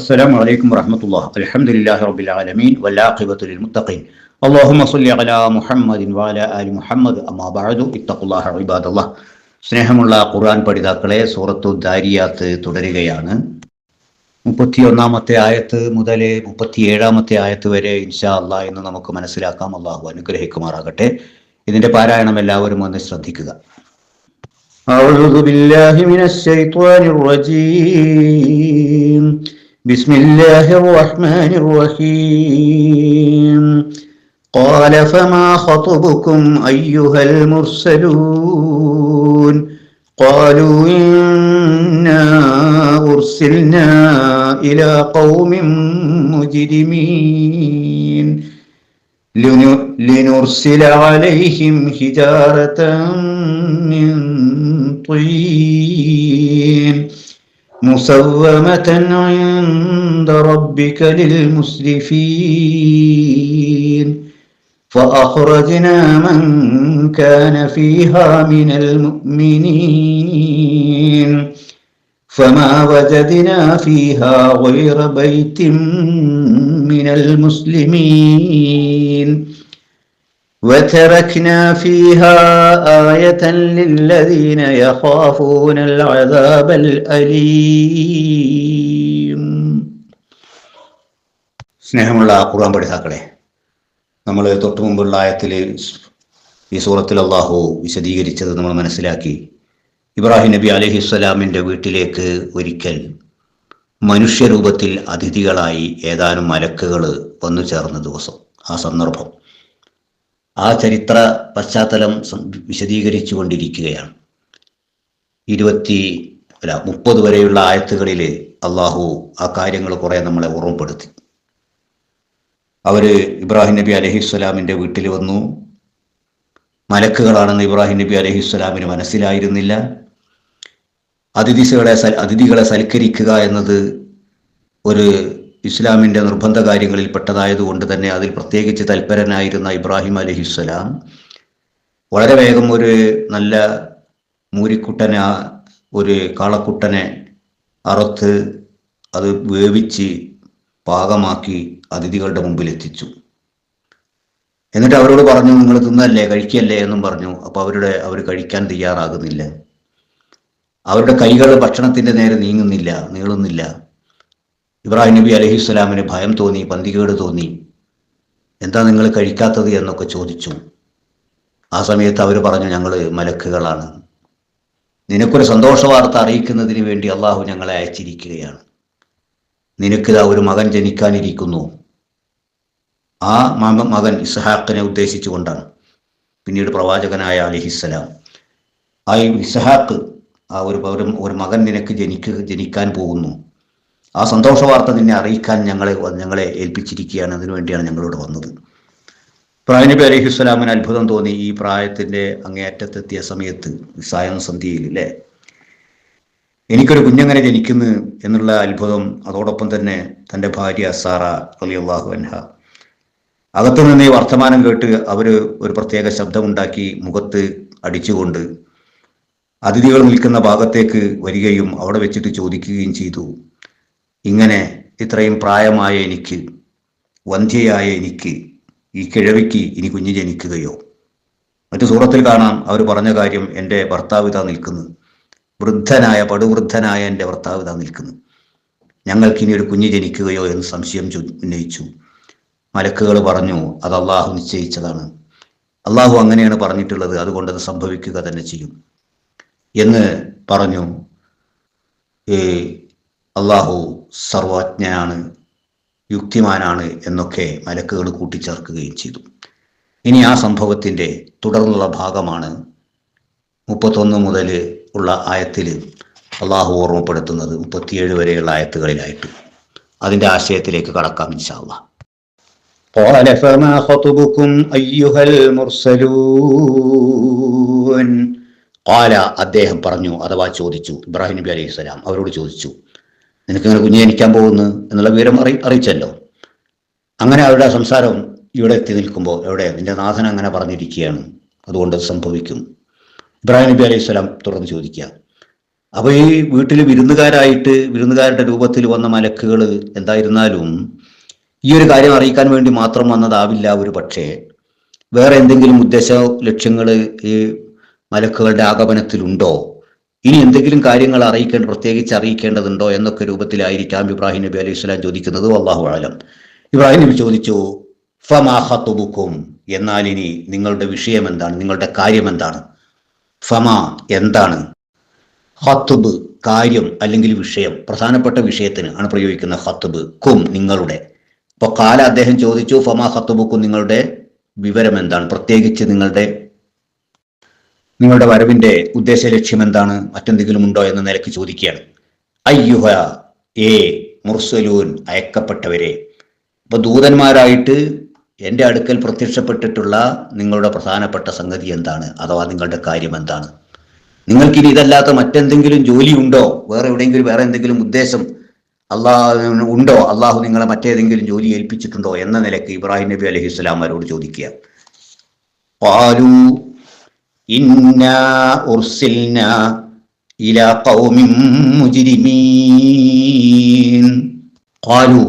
السلام عليكم ورحمة الله. الحمد لله رب العالمين والعاقبة للمتقين. اللهم صل على محمد وعلى آل محمد. أما بعد اتقوا الله عباد الله. സ്നേഹമുള്ള ഖുർആൻ പഠിതാക്കളെ, സൂറത്തു ദാരിയാത്ത് തുടരുകയാണ്. 31-ാമത്തെ ആയത്ത് മുതൽ 37-ാമത്തെ ആയത്ത് വരെ ഇൻഷാ അല്ലാഹ് എന്ന് നമുക്ക് മനസ്സിലാക്കാം. അള്ളാഹു അനുഗ്രഹിക്കുമാറാകട്ടെ. ഇതിന്റെ പാരായണം എല്ലാവരും ഒന്ന് ശ്രദ്ധിക്കുക. أعوذ بالله من الشيطان الرجيم. بسم الله الرحمن الرحيم. قال فما خطبكم أيها المرسلون قالوا إنا أرسلنا إلى قوم مجرمين لنرسل عليهم حجارة من طين مسومة عند ربك للمسرفين فأخرجنا من كان فيها من المؤمنين فما وجدنا فيها غير بيت من المسلمين وتركنا فيها آية للذين يخافون العذاب الأليم. സ്നേഹമുള്ള ഖുർആൻ പഠിതാക്കളെ, നമ്മൾ തൊട്ടു മുമ്പുള്ള ആയത്തിൽ ഈ സൂറത്തിൽ അള്ളാഹു വിശദീകരിച്ചത് നമ്മൾ മനസ്സിലാക്കി. ഇബ്രാഹിം നബി അലൈഹിസ്സലാമിൻ്റെ വീട്ടിലേക്ക് ഒരിക്കൽ മനുഷ്യരൂപത്തിൽ അതിഥികളായി ഏതാനും മലക്കുകൾ വന്നു ചേർന്ന ദിവസം, ആ സന്ദർഭം, ആ ചരിത്ര പശ്ചാത്തലം വിശദീകരിച്ചു കൊണ്ടിരിക്കുകയാണ്. 30 വരെയുള്ള ആയത്തുകളിൽ അള്ളാഹു ആ കാര്യങ്ങൾ കുറെ നമ്മളെ ഓർമ്മപ്പെടുത്തി. അവര് ഇബ്രാഹിം നബി അലൈഹിസ്സലാമിൻ്റെ വീട്ടിൽ വന്നു. മലക്കുകളാണെന്ന് ഇബ്രാഹിം നബി അലൈഹിസ്സലാമിന് മനസ്സിലായിരുന്നില്ല. അതിഥികളെ സൽക്കരിക്കുക എന്നത് ഒരു ഇസ്ലാമിൻ്റെ നിർബന്ധ കാര്യങ്ങളിൽ പെട്ടതായതുകൊണ്ട് തന്നെ അതിൽ പ്രത്യേകിച്ച് തൽപരനായിരുന്ന ഇബ്രാഹിം അലൈഹിസ്സലാം വളരെ വേഗം ഒരു നല്ല മൂരിക്കുട്ടനെ, ഒരു കാളക്കുട്ടനെ അറുത്ത് അത് വേവിച്ച് പാകമാക്കി അതിഥികളുടെ മുമ്പിൽ എത്തിച്ചു. എന്നിട്ട് അവരോട് പറഞ്ഞു, നിങ്ങൾ തിന്നല്ലേ, കഴിക്കല്ലേ എന്നും പറഞ്ഞു. അപ്പോൾ അവർ കഴിക്കാൻ തയ്യാറാകുന്നില്ല. അവരുടെ കൈകൾ ഭക്ഷണത്തിൻ്റെ നേരെ നീളുന്നില്ല. ഇബ്രാഹിം നബി അലൈഹിസ്സലാമിന് ഭയം തോന്നി, പന്തികേട് തോന്നി. എന്താ നിങ്ങൾ കഴിക്കാത്തത് എന്നൊക്കെ ചോദിച്ചു. ആ സമയത്ത് അവർ പറഞ്ഞു, ഞങ്ങൾ മലക്കുകളാണ്, നിനക്കൊരു സന്തോഷ വാർത്ത അറിയിക്കുന്നതിന് വേണ്ടി അള്ളാഹു ഞങ്ങളെ അയച്ചിരിക്കുകയാണ്. നിനക്കിതാ ഒരു മകൻ ജനിക്കാനിരിക്കുന്നു. ആ മകൻ ഇസ്ഹാഖിനെ ഉദ്ദേശിച്ചുകൊണ്ടാണ്. പിന്നീട് പ്രവാചകനായ അലൈഹിസ്സലാം, ആ ഇസ്ഹാഖ്, ആ ഒരു മകൻ നിനക്ക് ജനിക്കാൻ പോകുന്നു. ആ സന്തോഷ വാർത്ത നിന്നെ അറിയിക്കാൻ ഞങ്ങളെ ഏൽപ്പിച്ചിരിക്കുകയാണ്. അതിനുവേണ്ടിയാണ് ഞങ്ങളിവിടെ വന്നത്. ഇബ്രാഹിം നബി അലൈഹിസ്സലാമിന് അത്ഭുതം തോന്നി. ഈ പ്രായത്തിൻ്റെ അങ്ങേയറ്റത്തെത്തിയ സമയത്ത്, സായം സന്ധ്യയിൽ അല്ലേ, എനിക്കൊരു കുഞ്ഞെങ്ങനെ ജനിക്കുന്നു എന്നുള്ള അത്ഭുതം. അതോടൊപ്പം തന്നെ തൻ്റെ ഭാര്യ സാറ റളിയല്ലാഹു അൻഹ അകത്തു നിന്ന് ഈ വർത്തമാനം കേട്ട് അവർ ഒരു പ്രത്യേക ശബ്ദമുണ്ടാക്കി മുഖത്ത് അടിച്ചുകൊണ്ട് അതിഥികൾ നിൽക്കുന്ന ഭാഗത്തേക്ക് വരികയും അവിടെ വെച്ചിട്ട് ചോദിക്കുകയും ചെയ്തു, ഇങ്ങനെ ഇത്രയും പ്രായമായ എനിക്ക്, വന്ധ്യയായ എനിക്ക്, ഈ കിഴവിക്ക് ഇനി കുഞ്ഞ് ജനിക്കുകയോ? മറ്റു സൂറത്തിൽ കാണാം അവർ പറഞ്ഞ കാര്യം, എൻ്റെ ഭർത്താവ് ഇതാ നിൽക്കുന്നു, പടുവൃദ്ധനായ എൻ്റെ ഭർത്താവ് ഇതാ നിൽക്കുന്നു, ഞങ്ങൾക്കിനി ഒരു കുഞ്ഞ് ജനിക്കുകയോ എന്ന് സംശയം ഉന്നയിച്ചു. മലക്കുകൾ പറഞ്ഞു, അത് അള്ളാഹു നിശ്ചയിച്ചതാണ്, അള്ളാഹു അങ്ങനെയാണ് പറഞ്ഞിട്ടുള്ളത്, അതുകൊണ്ട് അത് സംഭവിക്കുക തന്നെ ചെയ്യും എന്ന് പറഞ്ഞു. അള്ളാഹു സർവജ്ഞനാണ്, യുക്തിമാനാണ് എന്നൊക്കെ മലക്കുകൾ കൂട്ടിച്ചേർക്കുകയും ചെയ്തു. ഇനി ആ സംഭവത്തിൻ്റെ തുടർന്നുള്ള ഭാഗമാണ് 31 മുതൽ ഉള്ള ആയത്തിൽ അള്ളാഹു ഓർമ്മപ്പെടുത്തുന്നത്. 37 വരെയുള്ള ആയത്തുകളിലായിട്ട് അതിൻ്റെ ആശയത്തിലേക്ക് കടക്കാം ഇൻഷാ അല്ലാഹ്. قال فما خطبكم أيها المرسلون. قال, അദ്ദേഹം പറഞ്ഞു, അഥവാ ചോദിച്ചു, ഇബ്രാഹിം നബി അലൈഹിസ്സലാം അവരോട് ചോദിച്ചു, നിനക്കിങ്ങനെ കുഞ്ഞ് ജനിക്കാൻ പോകുന്നു എന്നുള്ള വിവരം അറിയിച്ചല്ലോ. അങ്ങനെ അവരുടെ സംസാരം ഇവിടെ എത്തി നിൽക്കുമ്പോൾ, നിന്റെ നാഥൻ അങ്ങനെ പറഞ്ഞിരിക്കുകയാണ്, അതുകൊണ്ട് സംഭവിക്കും. ഇബ്രാഹിം നബി അലൈഹിസ്സലാം തുടർന്ന് ചോദിക്കുക, അപ്പൊ ഈ വീട്ടിൽ വിരുന്നുകാരുടെ രൂപത്തിൽ വന്ന മലക്കുകൾ എന്തായിരുന്നാലും ഈ ഒരു കാര്യം അറിയിക്കാൻ വേണ്ടി മാത്രം വന്നതാവില്ല ഒരു പക്ഷേ. വേറെ എന്തെങ്കിലും ഉദ്ദേശ ലക്ഷ്യങ്ങൾ ഈ മലക്കുകളുടെ ആഗമനത്തിലുണ്ടോ, ഇനി എന്തെങ്കിലും കാര്യങ്ങൾ പ്രത്യേകിച്ച് അറിയിക്കേണ്ടതുണ്ടോ എന്നൊക്കെ രൂപത്തിലായിരിക്കാം ഇബ്രാഹിം നബി അലൈഹി സ്വലാം ചോദിക്കുന്നത്. വല്ലാഹു അലം. ഇബ്രാഹിം നബി ചോദിച്ചു, ഫമാ ഖതുബുക്കും, എന്നാൽ ഇനി നിങ്ങളുടെ വിഷയം എന്താണ്, നിങ്ങളുടെ കാര്യം എന്താണ്? ഫമാ എന്താണ്, ഖത്ബ് കാര്യം അല്ലെങ്കിൽ വിഷയം, പ്രധാനപ്പെട്ട വിഷയത്തിന് ആണ് പ്രയോഗിക്കുന്ന ഖത്ബ്. കും നിങ്ങളുടെ. അപ്പൊ കാല അദ്ദേഹം ചോദിച്ചു, ഫമാ ഖത്ബുക്കും, നിങ്ങളുടെ വിവരം എന്താണ്, പ്രത്യേകിച്ച് നിങ്ങളുടെ വരവിന്റെ ഉദ്ദേശ ലക്ഷ്യം എന്താണ്, മറ്റെന്തെങ്കിലും ഉണ്ടോ എന്ന നിലയ്ക്ക് ചോദിക്കുകയാണ്. അയ്യുഹ ഏ മുർസലൂൻ, അയക്കപ്പെട്ടവരെ. അപ്പൊ ദൂതന്മാരായിട്ട് എൻ്റെ അടുക്കൽ പ്രത്യക്ഷപ്പെട്ടിട്ടുള്ള നിങ്ങളുടെ പ്രധാനപ്പെട്ട സംഗതി എന്താണ്, അഥവാ നിങ്ങളുടെ കാര്യം എന്താണ്? നിങ്ങൾക്കിനി ഇതല്ലാത്ത മറ്റെന്തെങ്കിലും ജോലി ഉണ്ടോ, വേറെ എന്തെങ്കിലും ഉദ്ദേശം ഉണ്ടോ, അള്ളാഹു നിങ്ങളെ മറ്റേതെങ്കിലും ജോലി ഏൽപ്പിച്ചിട്ടുണ്ടോ എന്ന നിലയ്ക്ക് ഇബ്രാഹിം നബി അലൈഹി സ്വലാമരോട് ചോദിക്കുക. ഖാലൂ ഇന്നാ ഉർസിൽനാ ഇലാ ഖൗമിൻ മുജ്രിമീൻ. ഖാലൂ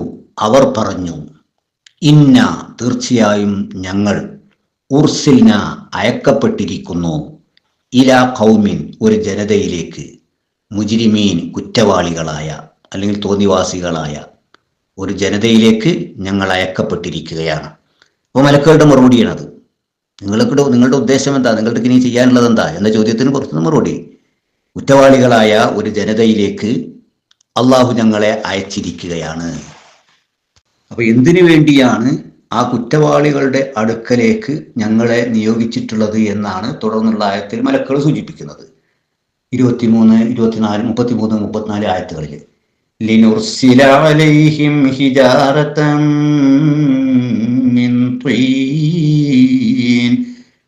അവർ പറഞ്ഞു, ഇന്ന തീർച്ചയായും ഞങ്ങൾ, ഉർസിൽന അയക്കപ്പെട്ടിരിക്കുന്നു, ഇലാ ഖൗമിൻ ഒരു ജനതയിലേക്ക്, മുജ്രിമീൻ കുറ്റവാളികളായ അല്ലെങ്കിൽ തോന്നിവാസികളായ ഒരു ജനതയിലേക്ക് ഞങ്ങൾ അയക്കപ്പെട്ടിരിക്കുകയാണ്. അപ്പോൾ മലക്കുകളുടെ മറുപടിയാണത്. നിങ്ങളുടെ ഉദ്ദേശം എന്താ, നിങ്ങൾക്ക് ഇനി ചെയ്യാനുള്ളത് എന്താ എന്ന ചോദ്യത്തിന് പുറത്തുനിന്ന് മറുപടി, കുറ്റവാളികളായ ഒരു ജനതയിലേക്ക് അള്ളാഹു ഞങ്ങളെ അയച്ചിരിക്കുകയാണ്. അപ്പൊ എന്തിനു വേണ്ടിയാണ് ആ കുറ്റവാളികളുടെ അടുക്കലേക്ക് ഞങ്ങളെ നിയോഗിച്ചിട്ടുള്ളത് എന്നാണ് തുടർന്നുള്ള ആയത്തിൽ മലക്കുകൾ സൂചിപ്പിക്കുന്നത്. 23, 24, 33, 34 ആയത്തുകളിൽ ലിനുർസില അലൈഹിം ഹിജാറതൻ മിൻ തീൻ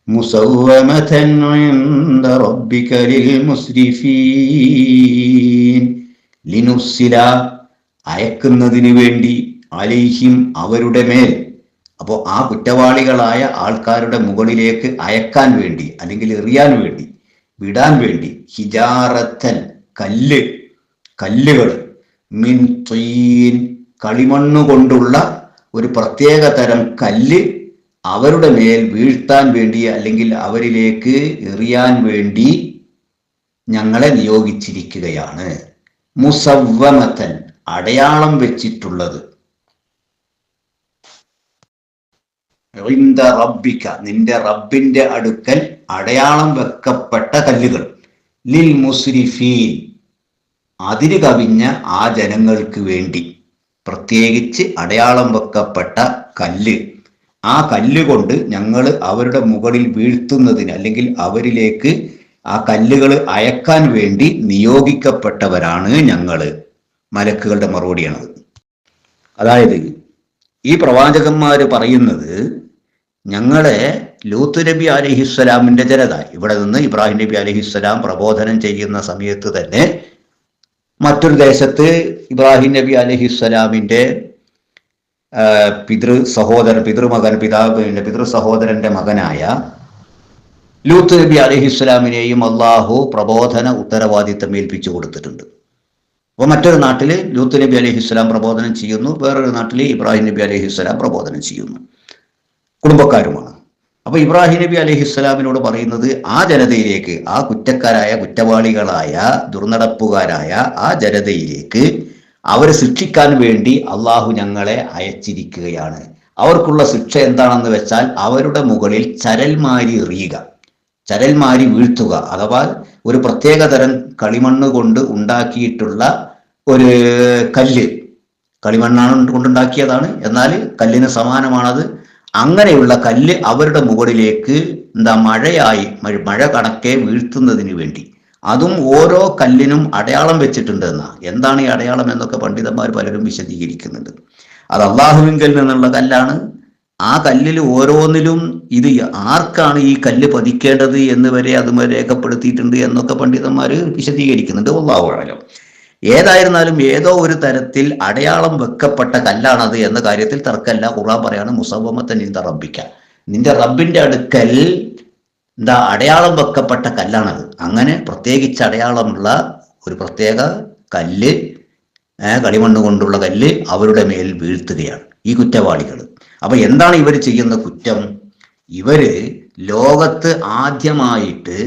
മുസവ്വമതൻ ഇൻദ റബ്ബിക ലിൽ മുസ്രിഫീൻ. ലിനുർസില അയക്കുന്നതിന് വേണ്ടി, അലൈഹിം അവരുടെ മേൽ, അപ്പോൾ ആ കുറ്റവാളികളായ ആൾക്കാരുടെ മുകളിലേക്ക് അയക്കാൻ വേണ്ടി അല്ലെങ്കിൽ എറിയാൻ വേണ്ടി, വിടാൻ വേണ്ടി, ഹിജാറത്തൻ കല്ലുകൾ, മിൻ തീൻ കളിമണ്ണ് കൊണ്ടുള്ള ഒരു പ്രത്യേക തരം കല്ല് അവരുടെ മേൽ വീഴ്ത്താൻ വേണ്ടി അല്ലെങ്കിൽ അവരിലേക്ക് എറിയാൻ വേണ്ടി ഞങ്ങളെ നിയോഗിച്ചിരിക്കുകയാണ്. മുസവ്വമതൻ അടയാളം വെച്ചിട്ടുള്ളത്, ഇൻദ റബ്ബിക നിന്റെ റബ്ബിന്റെ അടുക്കൽ അടയാളം വെക്കപ്പെട്ട കല്ലുകൾ, ലിൽ മുസ്രിഫീൻ അതിര് കവിഞ്ഞ ആ ജനങ്ങൾക്ക് വേണ്ടി പ്രത്യേകിച്ച് അടയാളം വെക്കപ്പെട്ട കല്ല്. ആ കല്ല് കൊണ്ട് ഞങ്ങൾ അവരുടെ മുകളിൽ വീഴ്ത്തുന്നതിന് അല്ലെങ്കിൽ അവരിലേക്ക് ആ കല്ലുകൾ അയക്കാൻ വേണ്ടി നിയോഗിക്കപ്പെട്ടവരാണ് ഞങ്ങൾ. മലക്കുകളുടെ മറുപടിയാണത്. അതായത് ഈ പ്രവാചകന്മാര് പറയുന്നത്, ഞങ്ങളെ ലൂത്ത് നബി അലൈഹിസ്സലാമിന്റെ ജനത, ഇവിടെ നിന്ന് ഇബ്രാഹിം നബി അലൈഹിസ്സലാം പ്രബോധനം ചെയ്യുന്ന സമയത്ത് തന്നെ മറ്റൊരു ദേശത്ത് ഇബ്രാഹിം നബി അലൈഹിസ്സലാമിന്റെ പിതൃ സഹോദരന്റെ മകനായ ലൂത്ത് നബി അലൈഹിസ്സലാമിനെയും അള്ളാഹു പ്രബോധന ഉത്തരവാദിത്തം ഏൽപ്പിച്ചു കൊടുത്തിട്ടുണ്ട്. അപ്പോൾ മറ്റൊരു നാട്ടിൽ ലൂത്ത് നബി അലൈഹിസ്സലാം പ്രബോധനം ചെയ്യുന്നു, വേറൊരു നാട്ടിൽ ഇബ്രാഹിം നബി അലൈഹിസ്സലാം പ്രബോധനം ചെയ്യുന്നു, കുടുംബക്കാരുമാണ്. അപ്പൊ ഇബ്രാഹിം നബി അലൈഹിസ്സലാമിനോട് പറയുന്നത്, ആ ജനതയിലേക്ക്, ആ കുറ്റവാളികളായ ദുർനടപ്പുകാരായ ആ ജനതയിലേക്ക് അവരെ ശിക്ഷിക്കാൻ വേണ്ടി അള്ളാഹു ഞങ്ങളെ അയച്ചിരിക്കുകയാണ്. അവർക്കുള്ള ശിക്ഷ എന്താണെന്ന് വെച്ചാൽ അവരുടെ മുകളിൽ ചരൽമാരി എറിയുക, ചരൽമാരി വീഴ്ത്തുക, അഥവാ ഒരു പ്രത്യേക തരം കളിമണ്ണ് കൊണ്ട് ഉണ്ടാക്കിയിട്ടുള്ള ഒരു കല്ല്, കളിമണ്ണാണ് കൊണ്ടുണ്ടാക്കിയതാണ്, എന്നാൽ കല്ലിന് സമാനമാണത്. അങ്ങനെയുള്ള കല്ല് അവരുടെ മുകളിലേക്ക് മഴ കണക്കെ വീഴ്ത്തുന്നതിന് വേണ്ടി, അതും ഓരോ കല്ലിനും അടയാളം വെച്ചിട്ടുണ്ട് എന്താണ് ഈ അടയാളം എന്നൊക്കെ പണ്ഡിതന്മാർ പലരും വിശദീകരിക്കുന്നുണ്ട്. അത് അള്ളാഹുവിങ്കൽ നിന്നുള്ള കല്ലാണ്. ആ കല്ലിൽ ഓരോന്നിലും ഇത് ആർക്കാണ് ഈ കല്ല് പതിക്കേണ്ടത് എന്ന് വരെ അത് രേഖപ്പെടുത്തിയിട്ടുണ്ട് എന്നൊക്കെ പണ്ഡിതന്മാർ വിശദീകരിക്കുന്നുണ്ട്. അല്ലാഹു അഅലം. ഏതായിരുന്നാലും ഏതോ ഒരു തരത്തിൽ അടയാളം വെക്കപ്പെട്ട കല്ലാണത് എന്ന കാര്യത്തിൽ തർക്കമല്ല. ഖുർആൻ പറയാണ്, മുസവ്വമതൻ ഇൻദ റബ്ബിക നിന്റെ റബ്ബിന്റെ അടുക്കൽ അടയാളം വെക്കപ്പെട്ട കല്ലാണത്. അങ്ങനെ പ്രത്യേകിച്ച് അടയാളമുള്ള ഒരു പ്രത്യേക കല്ല്, കളിമണ്ണ് കൊണ്ടുള്ള കല്ല് അവരുടെ മേൽ വീഴ്ത്തുകയാണ് ഈ കുറ്റവാളികൾ. അപ്പൊ എന്താണ് ഇവർ ചെയ്യുന്ന കുറ്റം? ഇവര് ലോകത്ത് ആദ്യമായിട്ട്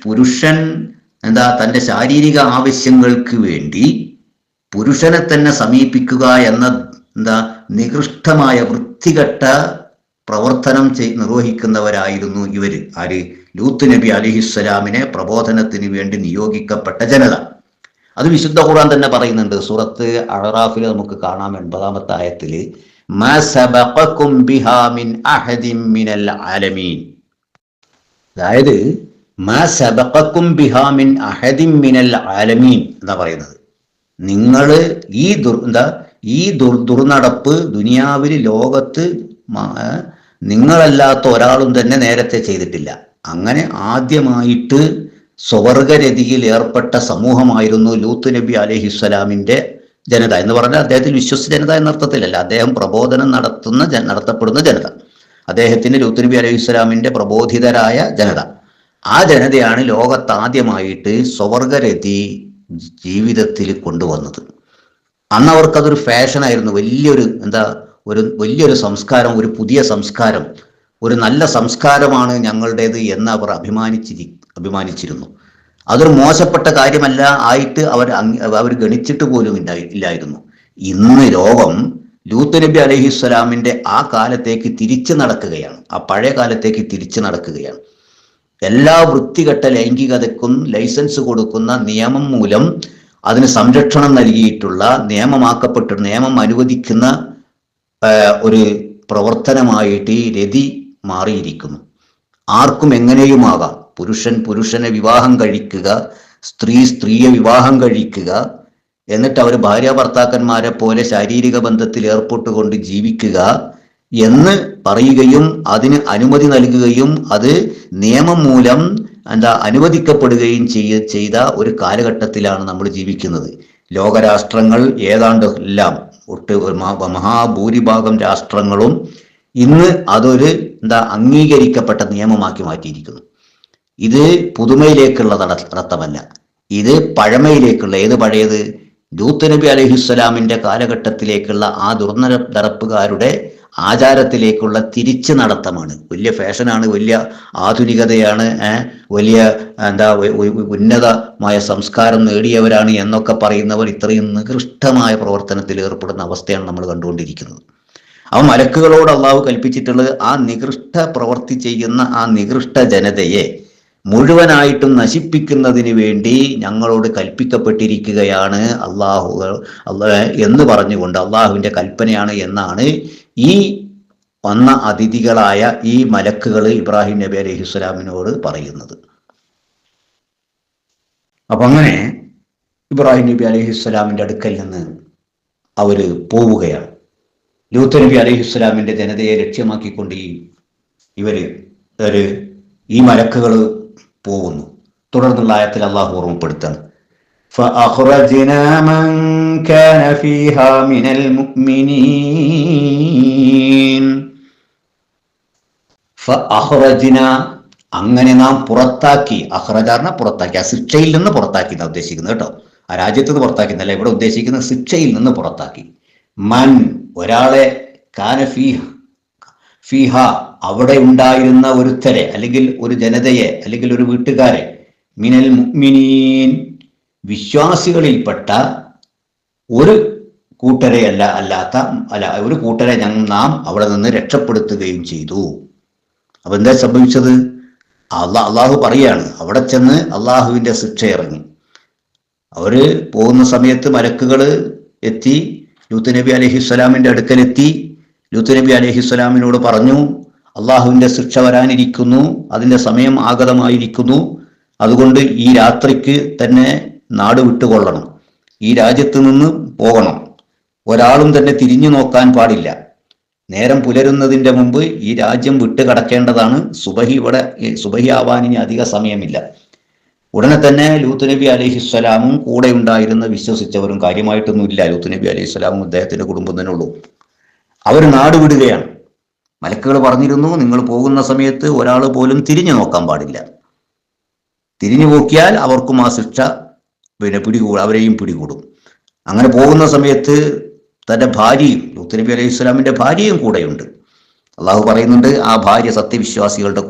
പുരുഷൻ തൻ്റെ ശാരീരിക ആവശ്യങ്ങൾക്ക് വേണ്ടി പുരുഷനെ തന്നെ സമീപിക്കുക എന്ന നികൃഷ്ടമായ വൃത്തികെട്ട പ്രവർത്തനം നിർവഹിക്കുന്നവരായിരുന്നു ഇവര്. ആര്? ലൂത്ത് നബി അലൈഹിസ്സലാമിനെ പ്രബോധനത്തിന് വേണ്ടി നിയോഗിക്കപ്പെട്ട ജനത. അത് വിശുദ്ധ ഖുർആൻ തന്നെ പറയുന്നുണ്ട്. സൂറത്ത് അഅറാഫിൽ നമുക്ക് കാണാം 80-ാമത്തെ ആയത്തില് മാ സബഖകും ബിഹാ മിൻ അഹദിൻ മിനൽ ആലമീൻ. അതായത് മാ സബഖകും ബിഹാ മിൻ അഹദിൻ മിനൽ ആലമീൻ എന്നാ പറയുന്നത്. നിങ്ങൾ ഈ ദുർനടപ്പ് ദുനിയാവിൽ ലോകത്ത് നിങ്ങളല്ലാത്ത ഒരാളും തന്നെ നേരത്തെ ചെയ്തിട്ടില്ല. അങ്ങനെ ആദ്യമായിട്ട് സ്വർഗരതിയിൽ ഏർപ്പെട്ട സമൂഹമായിരുന്നു ലൂത്ത് നബി അലൈഹിസ്സലാമിന്റെ ജനത. എന്ന് പറഞ്ഞാൽ അദ്ദേഹത്തിൽ വിശ്വസിച്ച ജനത എന്നർത്ഥത്തിലല്ല, അദ്ദേഹം പ്രബോധനം നടത്തപ്പെടുന്ന ജനത, അദ്ദേഹത്തിന് ലൂത്ത് നബി അലൈഹിസ്സലാമിന്റെ പ്രബോധിതരായ ജനത. ആ ജനതയാണ് ലോകത്താദ്യമായിട്ട് സ്വർഗരതി ജീവിതത്തിൽ കൊണ്ടുവന്നത്. അന്ന് അവർക്കതൊരു ഫാഷനായിരുന്നു. വലിയൊരു സംസ്കാരം, ഒരു പുതിയ സംസ്കാരം, ഒരു നല്ല സംസ്കാരമാണ് ഞങ്ങളുടേത് എന്ന് അവർ അഭിമാനിച്ചിരുന്നു. അതൊരു മോശപ്പെട്ട കാര്യമല്ല ആയിട്ട് അവർ ഗണിച്ചിട്ട് പോലും ഇല്ലായിരുന്നു. ഇന്ന് ലോകം ലൂത്ത് നബി അലൈഹിസ്സലാമിന്റെ ആ കാലത്തേക്ക് തിരിച്ചു നടക്കുകയാണ്, ആ പഴയ കാലത്തേക്ക് തിരിച്ചു നടക്കുകയാണ്. എല്ലാ വൃത്തികെട്ട ലൈംഗികതയ്ക്കും ലൈസൻസ് കൊടുക്കുന്ന നിയമം മൂലം അതിന് സംരക്ഷണം നൽകിയിട്ടുള്ള നിയമം അനുവദിക്കുന്ന ഒരു പ്രവർത്തനമായിട്ട് ഈ രതി മാറിയിരിക്കുന്നു. ആർക്കും എങ്ങനെയുമാകാം. പുരുഷൻ പുരുഷനെ വിവാഹം കഴിക്കുക, സ്ത്രീയെ വിവാഹം കഴിക്കുക, എന്നിട്ട് അവർ ഭാര്യ ഭർത്താക്കന്മാരെ പോലെ ശാരീരിക ബന്ധത്തിൽ ഏർപ്പെട്ടുകൊണ്ട് ജീവിക്കുക എന്ന് പറയുകയും അതിന് അനുമതി നൽകുകയും അത് നിയമം മൂലം അനുവദിക്കപ്പെടുകയും ചെയ്ത ഒരു കാലഘട്ടത്തിലാണ് നമ്മൾ ജീവിക്കുന്നത്. ലോകരാഷ്ട്രങ്ങൾ ഏതാണ്ട് എല്ലാം മഹാഭൂരിഭാഗം രാഷ്ട്രങ്ങളും ഇന്ന് അതൊരു അംഗീകരിക്കപ്പെട്ട നിയമമാക്കി മാറ്റിയിരിക്കുന്നു. ഇത് പുതുമയിലേക്കുള്ള നടത്തമല്ല, ഇത് പഴമയിലേക്കുള്ള, ഏത് പഴയത്? ലൂത്ത് നബി അലൈഹിസ്സലാമിന്റെ കാലഘട്ടത്തിലേക്കുള്ള ആ ദുർനടപ്പുകാരുടെ ആചാരത്തിലേക്കുള്ള തിരിച്ചു നടത്തമാണ്. വലിയ ഫാഷനാണ്, വലിയ ആധുനികതയാണ്, വലിയ ഉന്നതമായ സംസ്കാരം നേടിയവരാണ് എന്നൊക്കെ പറയുന്നവർ ഇത്രയും നികൃഷ്ടമായ പ്രവർത്തനത്തിൽ ഏർപ്പെടുന്ന അവസ്ഥയാണ് നമ്മൾ കണ്ടുകൊണ്ടിരിക്കുന്നത്. അവ മലക്കുകളോട് അള്ളാഹു കൽപ്പിച്ചിട്ടുള്ളത് ആ നികൃഷ്ട പ്രവൃത്തി ചെയ്യുന്ന ആ നികൃഷ്ട ജനതയെ മുഴുവനായിട്ടും നശിപ്പിക്കുന്നതിന് വേണ്ടി ഞങ്ങളോട് കൽപ്പിക്കപ്പെട്ടിരിക്കുകയാണ് എന്ന് പറഞ്ഞുകൊണ്ട്, അള്ളാഹുവിന്റെ കൽപ്പനയാണ് എന്നാണ് ഈ വന്ന അതിഥികളായ ഈ മലക്കുകൾ ഇബ്രാഹിം നബി അലൈഹിസ്സലാമിനോട് പറയുന്നത്. അപ്പൊ അങ്ങനെ ഇബ്രാഹിം നബി അലൈഹിസ്സലാമിന്റെ അടുക്കൽ നിന്ന് അവര് പോവുകയാണ്. ലൂത്ത് നബി അലൈഹിസ്സലാമിന്റെ ജനതയെ ലക്ഷ്യമാക്കിക്കൊണ്ട് ഈ മലക്കുകൾ പോകുന്നു. തുടർന്നുള്ള ആയത്തിൽ അള്ളാഹു ഓർമ്മപ്പെടുത്താണ്, فأخرجنا من كان فيها من المؤمنين. فأخرجنا, അങ്ങനെ നാം പുറത്താക്കി. അഖ്റജാറിനെ പുറത്താക്കി, ആ ശിക്ഷയിൽ നിന്ന് പുറത്താക്കി എന്നാണ് ഉദ്ദേശിക്കുന്നത് കേട്ടോ. ആ രാജ്യത്ത് നിന്ന് പുറത്താക്കിയെന്നല്ല ഇവിടെ ഉദ്ദേശിക്കുന്ന, ശിക്ഷയിൽ നിന്ന് പുറത്താക്കി. മൻ, ഒരാളെ, കാന ഫീഹ, അവിടെ ഉണ്ടായിരുന്ന ഒരുത്തരെ അല്ലെങ്കിൽ ഒരു ജനതയെ അല്ലെങ്കിൽ ഒരു വീട്ടുകാരെ, മിനൽ മുഅ്മിനീൻ, വിശ്വാസികളിൽപ്പെട്ട ഒരു കൂട്ടരെ ഒരു കൂട്ടരെ നാം അവിടെ നിന്ന് രക്ഷപ്പെടുത്തുകയും ചെയ്തു. അപ്പൊ എന്താ സംഭവിച്ചത്? അള്ളാഹു പറയാണ്, അവിടെ ചെന്ന് അള്ളാഹുവിന്റെ ശിക്ഷ ഇറങ്ങി. അവര് പോകുന്ന സമയത്ത് മലക്കുകൾ എത്തി, ലൂത്ത് നബി അലൈഹിസ്സലാമിന്റെ അടുക്കലെത്തി. ലൂത്ത് നബി അലൈഹിസ്സലാമിനോട് പറഞ്ഞു, അള്ളാഹുവിന്റെ ശിക്ഷ വരാനിരിക്കുന്നു, അതിന്റെ സമയം ആഗതമായിരിക്കുന്നു, അതുകൊണ്ട് ഈ രാത്രിക്ക് തന്നെ നാട് വിട്ടുകൊള്ളണം, ഈ രാജ്യത്ത് നിന്ന് പോകണം, ഒരാളും തന്നെ തിരിഞ്ഞു നോക്കാൻ പാടില്ല, നേരം പുലരുന്നതിന്റെ മുമ്പ് ഈ രാജ്യം വിട്ട് കടക്കേണ്ടതാണ്. സുബഹി ആവാൻ ഇനി അധിക സമയമില്ല. ഉടനെ തന്നെ ലൂത്ത് നബി അലൈഹിസ്സലാമും കൂടെ ഉണ്ടായിരുന്ന വിശ്വസിച്ചവരും, കാര്യമായിട്ടൊന്നുമില്ല, ലൂത്ത് നബി അലൈഹിസ്സലാമും അദ്ദേഹത്തിന്റെ കുടുംബം തന്നെ ഉള്ളൂ, അവർ നാട് വിടുകയാണ്. മലക്കുകൾ പറഞ്ഞിരുന്നു, നിങ്ങൾ പോകുന്ന സമയത്ത് ഒരാൾ പോലും തിരിഞ്ഞു നോക്കാൻ പാടില്ല, തിരിഞ്ഞു നോക്കിയാൽ അവർക്കും ആ ശിക്ഷ അവരെയും പിടികൂടും. അങ്ങനെ പോകുന്ന സമയത്ത് തൻ്റെ ഭാര്യയും, ലൂത്ത് നബി അലൈഹി സ്വലാമിൻ്റെ ഭാര്യയും കൂടെയുണ്ട്. അള്ളാഹു പറയുന്നുണ്ട്, ആ ഭാര്യ സത്യവിശ്വാസികളുടെ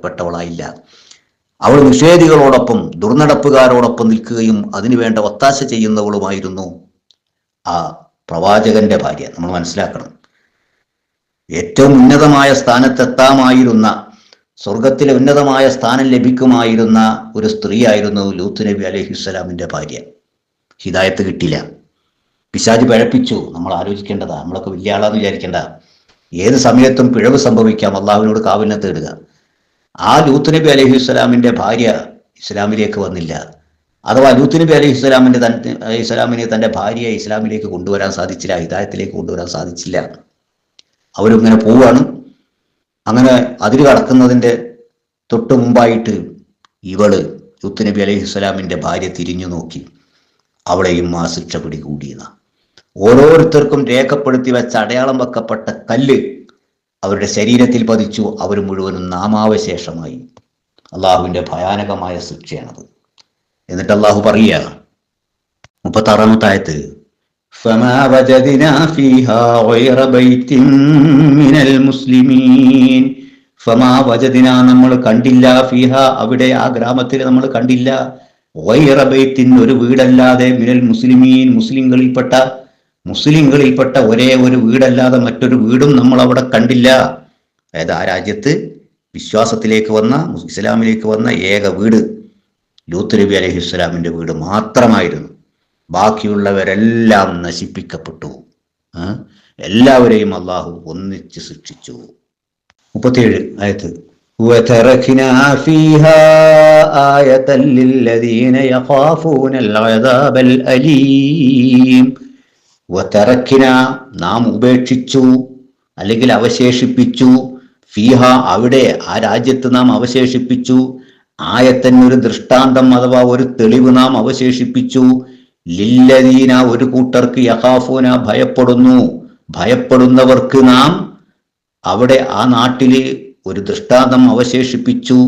പെട്ടവളായില്ല. അവൾ നിഷേധികളോടൊപ്പം, ദുർനടപ്പുകാരോടൊപ്പം നിൽക്കുകയും അതിനുവേണ്ട ഒത്താശ ചെയ്യുന്നവളുമായിരുന്നു ആ പ്രവാചകന്റെ ഭാര്യ. നമ്മൾ മനസ്സിലാക്കണം, ഏറ്റവും ഉന്നതമായ സ്ഥാനത്തെത്താമായിരുന്ന, സ്വർഗത്തിലെ ഉന്നതമായ സ്ഥാനം ലഭിക്കുമായിരുന്ന ഒരു സ്ത്രീയായിരുന്നു ലൂത്ത് നബി അലൈഹിസ്സലാമിൻ്റെ ഭാര്യ. ഹിദായത്ത് കിട്ടില്ല, പിശാച് പിഴപ്പിച്ചു. നമ്മൾ ആലോചിക്കേണ്ടതാ, നമ്മളൊക്കെ വലിയ ആളാന്ന് വിചാരിക്കേണ്ട. ഏത് സമയത്തും പിഴവ് സംഭവിക്കാം. അള്ളാഹുവിനോട് കാവലിനെ തേടുക. ആ ലൂത്ത് നബി അലൈഹിസ്സലാമിൻ്റെ ഭാര്യ ഇസ്ലാമിലേക്ക് വന്നില്ല. അഥവാ ലൂത്ത് നബി അലൈഹിസ്സലാമിനെ തൻ്റെ ഭാര്യയെ ഇസ്ലാമിലേക്ക് കൊണ്ടുവരാൻ സാധിച്ചില്ല, ഹിദായത്തിലേക്ക് കൊണ്ടുവരാൻ സാധിച്ചില്ല. അവരിങ്ങനെ പോവുകയാണ്. അങ്ങനെ അതിര് കടക്കുന്നതിൻ്റെ തൊട്ട് മുമ്പായിട്ട് ലൂത്ത് നബി അലൈഹിസ്സലാമിൻ്റെ ഭാര്യ തിരിഞ്ഞു നോക്കി. അവളെയും ആ ശിക്ഷ പിടികൂടിയെന്ന. ഓരോരുത്തർക്കും രേഖപ്പെടുത്തി വെച്ച അടയാളം വെക്കപ്പെട്ട കല്ല് അവരുടെ ശരീരത്തിൽ പതിച്ചു. അവർ മുഴുവനും നാമാവശേഷമായി. അള്ളാഹുവിൻ്റെ ഭയാനകമായ ശിക്ഷയാണത്. എന്നിട്ട് അള്ളാഹു പറയുക 36-ാമത്തെ ആയത്ത്, فما وجدنا فيها غير بيت من المسلمين. فما وجدنا, നമ്മൾ കണ്ടില്ല, ഫീഹ, അവിടെ ആ ഗ്രാമത്തിൽ നമ്മൾ കണ്ടില്ല, ഗൈറ ബൈത്തിൻ, ഒരു വീടല്ലാതെ, മിനൽ മുസ്ലിമീൻ, മുസ്ലിങ്ങളിൽപ്പെട്ട ഒരേ ഒരു വീടല്ലാതെ മറ്റൊരു വീടും നമ്മൾ അവിടെ കണ്ടില്ല. അതായത് ആ രാജ്യത്ത് വിശ്വാസത്തിലേക്ക് വന്ന, ഇസ്ലാമിലേക്ക് വന്ന ഏക വീട് ലൂത്ത് നബി അലൈഹിസ്സലാമിൻ്റെ വീട് മാത്രമായിരുന്നു. ബാക്കിയുള്ളവരെല്ലാം നശിപ്പിക്കപ്പെട്ടു. എല്ലാവരെയും അള്ളാഹു ഒന്നിച്ച് ശിക്ഷിച്ചു. 37 ആയത്ത്, وَتَرَكْنَا فِيهَا آيَةً لِلَّذِينَ يَخَافُونَ الْعَذَابَ الْأَلِيمَ. وَتَرَكْنَا, നാം ഉപേക്ഷിച്ചു അല്ലെങ്കിൽ അവശേഷിപ്പിച്ചു, ഫീഹ, അവിടെ ആ രാജ്യത്ത് നാം അവശേഷിപ്പിച്ചു, ആയത്തൻ, ഒരു ദൃഷ്ടാന്തം അഥവാ ഒരു തെളിവ് നാം അവശേഷിപ്പിച്ചു, ലില്ലദീന, ഒരു കൂട്ടർക്ക്, യഖാഫൂന, ഭയപ്പെടുന്നവർക്ക് നാം അവിടെ ആ നാട്ടില് ഒരു ദൃഷ്ടാന്തം അവശേഷിപ്പിച്ചു.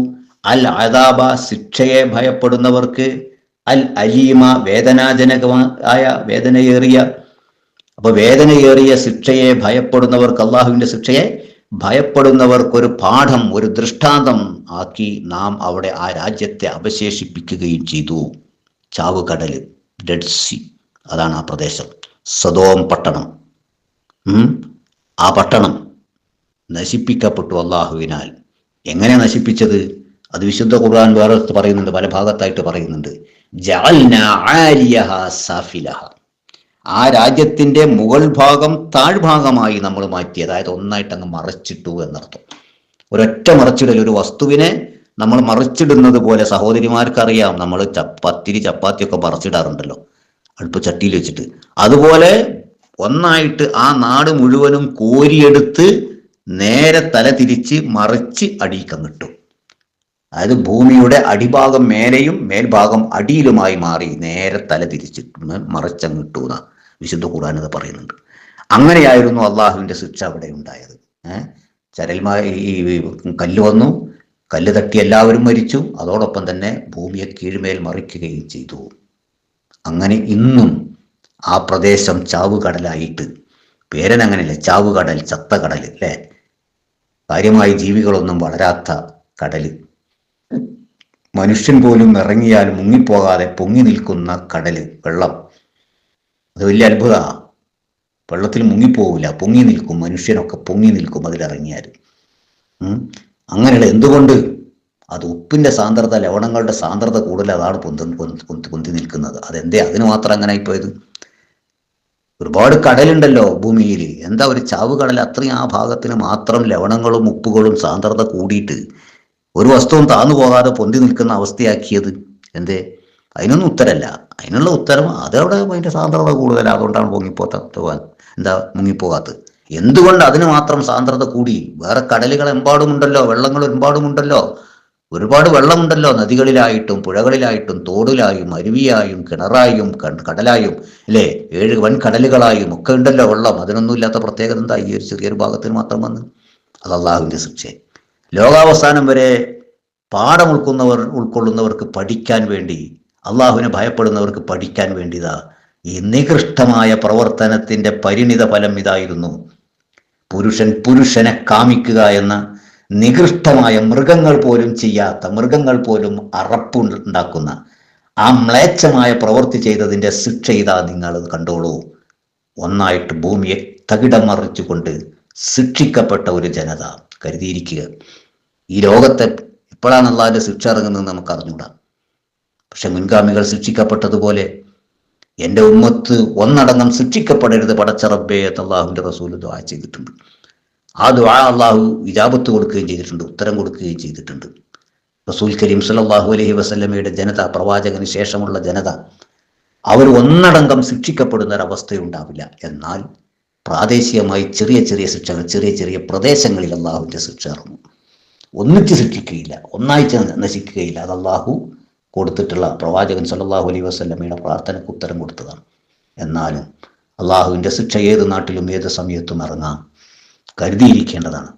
അൽ അദാബ, ശിക്ഷയെ ഭയപ്പെടുന്നവർക്ക്, അൽ അലീമ, വേദനയേറിയ. അപ്പൊ വേദനയേറിയ ശിക്ഷയെ ഭയപ്പെടുന്നവർക്ക്, അള്ളാഹുവിന്റെ ശിക്ഷയെ ഭയപ്പെടുന്നവർക്കൊരു പാഠം, ഒരു ദൃഷ്ടാന്തം ആക്കി നാം അവിടെ ആ രാജ്യത്തെ അവശേഷിപ്പിക്കുകയും ചെയ്തു. ചാവുകടല്, ഡെഡ് സി, അതാണ് ആ പ്രദേശം. സദോം പട്ടണം, ആ പട്ടണം നശിപ്പിക്കപ്പെട്ടു അള്ളാഹുവിനാൽ. എങ്ങനെ നശിപ്പിച്ചത്? അത് വിശുദ്ധ ഖുർആൻ വേറെ പറയുന്നുണ്ട്, പല ഭാഗത്തായിട്ട് പറയുന്നുണ്ട്. ജഅൽനാ ആലിയഹാ സാഫിലഹ, ആ രാജ്യത്തിന്റെ മുകൾ ഭാഗം താഴ്ഭാഗമായി നമ്മൾ മാറ്റി. അതായത് ഒന്നായിട്ട് അങ്ങ് മറച്ചിട്ടു എന്നർത്ഥം. ഒരൊറ്റ മറച്ചിടൽ, ഒരു വസ്തുവിനെ നമ്മൾ മറിച്ചിടുന്നത് പോലെ, സഹോദരിമാർക്കറിയാം, നമ്മൾ ചപ്പാത്തിയൊക്കെ മറച്ചിടാറുണ്ടല്ലോ അടുപ്പ് ചട്ടിയിൽ വെച്ചിട്ട്. അതുപോലെ ഒന്നായിട്ട് ആ നാട് മുഴുവനും കോരിയെടുത്ത് നേരെ തല തിരിച്ച് മറിച്ച് അടിക്കങ്ങിട്ടു. അതായത് ഭൂമിയുടെ അടിഭാഗം മേലെയും മേൽഭാഗം അടിയിലുമായി മാറി നേരെ തല തിരിച്ചിട്ട് മറിച്ചങ്ങിട്ടൂന്ന വിശുദ്ധ ഖുർആൻ അത് പറയുന്നുണ്ട്. അങ്ങനെയായിരുന്നു അള്ളാഹുവിന്റെ ശിക്ഷ അവിടെ ഉണ്ടായത്. ഈ കല്ല് വന്നു, കല്ല് തട്ടി എല്ലാവരും മരിച്ചു. അതോടൊപ്പം തന്നെ ഭൂമിയെ കീഴ്മേൽ മറിക്കുകയും ചെയ്തു. അങ്ങനെ ഇന്നും ആ പ്രദേശം ചാവുകടലായിട്ട്, പേരനങ്ങനെയല്ലേ, ചാവുകടൽ, ചത്ത കടൽ അല്ലേ, കാര്യമായി ജീവികളൊന്നും വളരാത്ത കടല്, മനുഷ്യൻ പോലും ഇറങ്ങിയാൽ മുങ്ങിപ്പോകാതെ പൊങ്ങി നിൽക്കുന്ന കടല്, വെള്ളം. അത് വലിയ അത്ഭുത. വെള്ളത്തിൽ മുങ്ങിപ്പോകില്ല, പൊങ്ങി നിൽക്കും. മനുഷ്യനൊക്കെ പൊങ്ങി നിൽക്കും അതിലിറങ്ങിയാൽ. അങ്ങനെയുള്ള എന്തുകൊണ്ട്? അത് ഉപ്പിന്റെ സാന്ദ്രത, ലവണങ്ങളുടെ സാന്ദ്രത കൂടുതൽ, അതാണ് പൊന്തി നിൽക്കുന്നത്. അതെന്തേ അതിന് മാത്രം അങ്ങനെ ആയിപ്പോയത്? ഒരുപാട് കടലുണ്ടല്ലോ ഭൂമിയിൽ. എന്താ ഒരു ചാവുകടൽ? അത്രയും ആ ഭാഗത്തിന് മാത്രം ലവണങ്ങളും ഉപ്പുകളും സാന്ദ്രത കൂടിയിട്ട് ഒരു വസ്തുവും താന്നു പോകാതെ പൊന്തി നിൽക്കുന്ന അവസ്ഥയാക്കിയത് എന്തേ? അതിനൊന്നും ഉത്തരമല്ല. അതിനുള്ള ഉത്തരം അതവിടെ അതിൻ്റെ സാന്ദ്രത കൂടുതൽ, അതുകൊണ്ടാണ് മുങ്ങിപ്പോകാത്തത്. എന്തുകൊണ്ട് അതിന് മാത്രം സാന്ദ്രത കൂടി? വേറെ കടലുകൾ എമ്പാടുമുണ്ടല്ലോ, വെള്ളങ്ങൾ എമ്പാടുമുണ്ടല്ലോ, ഒരുപാട് വെള്ളമുണ്ടല്ലോ, നദികളിലായിട്ടും പുഴകളിലായിട്ടും തോടിലായും അരുവിയായും കിണറായും കടലായും അല്ലേ, 7 വൻകടലുകളായും ഒക്കെ ഉണ്ടല്ലോ വെള്ളം. അതിനൊന്നും ഇല്ലാത്ത പ്രത്യേകത എന്താ? ഈ ഒരു ചെറിയൊരു ഭാഗത്തിന് മാത്രം വന്ന്. അത് അള്ളാഹുവിൻ്റെ ശിക്ഷ. ലോകാവസാനം വരെ പാഠം ഉൾക്കൊള്ളുന്നവർക്ക് പഠിക്കാൻ വേണ്ടി അള്ളാഹുവിനെ ഭയപ്പെടുന്നവർക്ക് പഠിക്കാൻ വേണ്ടിയതാ. ഈ നികൃഷ്ടമായ പ്രവർത്തനത്തിൻ്റെ പരിണിത ഫലം ഇതായിരുന്നു. പുരുഷനെ കാമിക്കുക എന്ന നികൃഷ്ടമായ, മൃഗങ്ങൾ പോലും ചെയ്യാത്ത, മൃഗങ്ങൾ പോലും അറപ്പുണ്ടാക്കുന്ന ആ മ്ലേച്ഛമായ പ്രവൃത്തി ചെയ്തതിൻ്റെ ശിക്ഷ ഇതാ, നിങ്ങൾ കണ്ടോളൂ. ഒന്നായിട്ട് ഭൂമിയെ തകിടം മറിച്ചുകൊണ്ട് ശിക്ഷിക്കപ്പെട്ട ഒരു ജനത. കരുതിയിരിക്കുക, ഈ ലോകത്തെ എപ്പോഴാണ് അള്ളാഹിന്റെ ശിക്ഷ ഇറങ്ങുന്നത് നമുക്ക് അറിഞ്ഞൂടാ. പക്ഷെ മുൻഗാമികൾ ശിക്ഷിക്കപ്പെട്ടതുപോലെ എൻ്റെ ഉമ്മത്ത് ഒന്നടങ്കം ശിക്ഷിക്കപ്പെടരുത് പടച്ച റബ്ബേ എന്ന് അള്ളാഹുവിൻ്റെ റസൂൽ ദുആ ചെയ്തിട്ടുണ്ട്. ആ ദുആ അള്ളാഹു ഇജാബത്ത് കൊടുക്കുകയും ചെയ്തിട്ടുണ്ട്, ഉത്തരം കൊടുക്കുകയും ചെയ്തിട്ടുണ്ട്. റസൂൽ കരീം സല്ലല്ലാഹു അലൈഹി വസല്ലമയുടെ ജനത, പ്രവാചകന് ശേഷമുള്ള ജനത, അവർ ഒന്നടങ്കം ശിക്ഷിക്കപ്പെടുന്ന ഒരവസ്ഥയുണ്ടാവില്ല. എന്നാൽ പ്രാദേശികമായി ചെറിയ ചെറിയ ശിക്ഷകൾ, ചെറിയ ചെറിയ പ്രദേശങ്ങളിൽ അള്ളാഹുവിൻ്റെ ശിക്ഷ ഇറങ്ങും. ഒന്നിച്ച് ശിക്ഷിക്കുകയില്ല, ഒന്നായിട്ട് നശിക്കുകയില്ല. അത് അള്ളാഹു കൊടുത്തിട്ടുള്ള, പ്രവാചകൻ സല്ലല്ലാഹു അലൈഹി വസല്ലമയുടെ പ്രാർത്ഥനയ്ക്ക് ഉത്തരം കൊടുത്തതാണ്. എന്നാലും അള്ളാഹുവിൻ്റെ ശിക്ഷ ഏത് നാട്ടിലും ഏത് സമയത്തും ഇറങ്ങാം. കരുതിയിരിക്കേണ്ടതാണ്.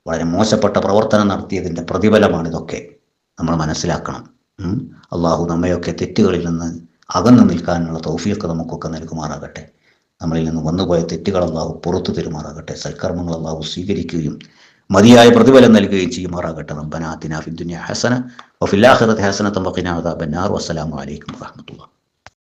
വളരെ മോശപ്പെട്ട പ്രവർത്തനം നടത്തിയതിൻ്റെ പ്രതിഫലമാണിതൊക്കെ, നമ്മൾ മനസ്സിലാക്കണം. അള്ളാഹു നമ്മയൊക്കെ തെറ്റുകളിൽ നിന്ന് അകന്നു നിൽക്കാനുള്ള തൗഫീഖ് നമുക്കൊക്കെ നൽകുമാറാകട്ടെ. നമ്മളിൽ നിന്ന് വന്നുപോയ തെറ്റുകൾ അള്ളാഹു പുറത്തു തരുമാറാകട്ടെ. സൽക്കർമ്മങ്ങൾ അള്ളാഹു സ്വീകരിക്കുകയും മതിയായ പ്രതിഫലം നൽകുകയും ചെയ്യുമാറാകട്ടെ. റബ്ബനാ ആതിനാ ഫിദ്ദുനിയ ഹസന വഫിൽ ആഖിറതി ഹസനതൻ വഖിനാ അദാബന്നാർ. വസ്സലാമു അലൈക്കും വറഹ്മത്തുള്ളാഹി.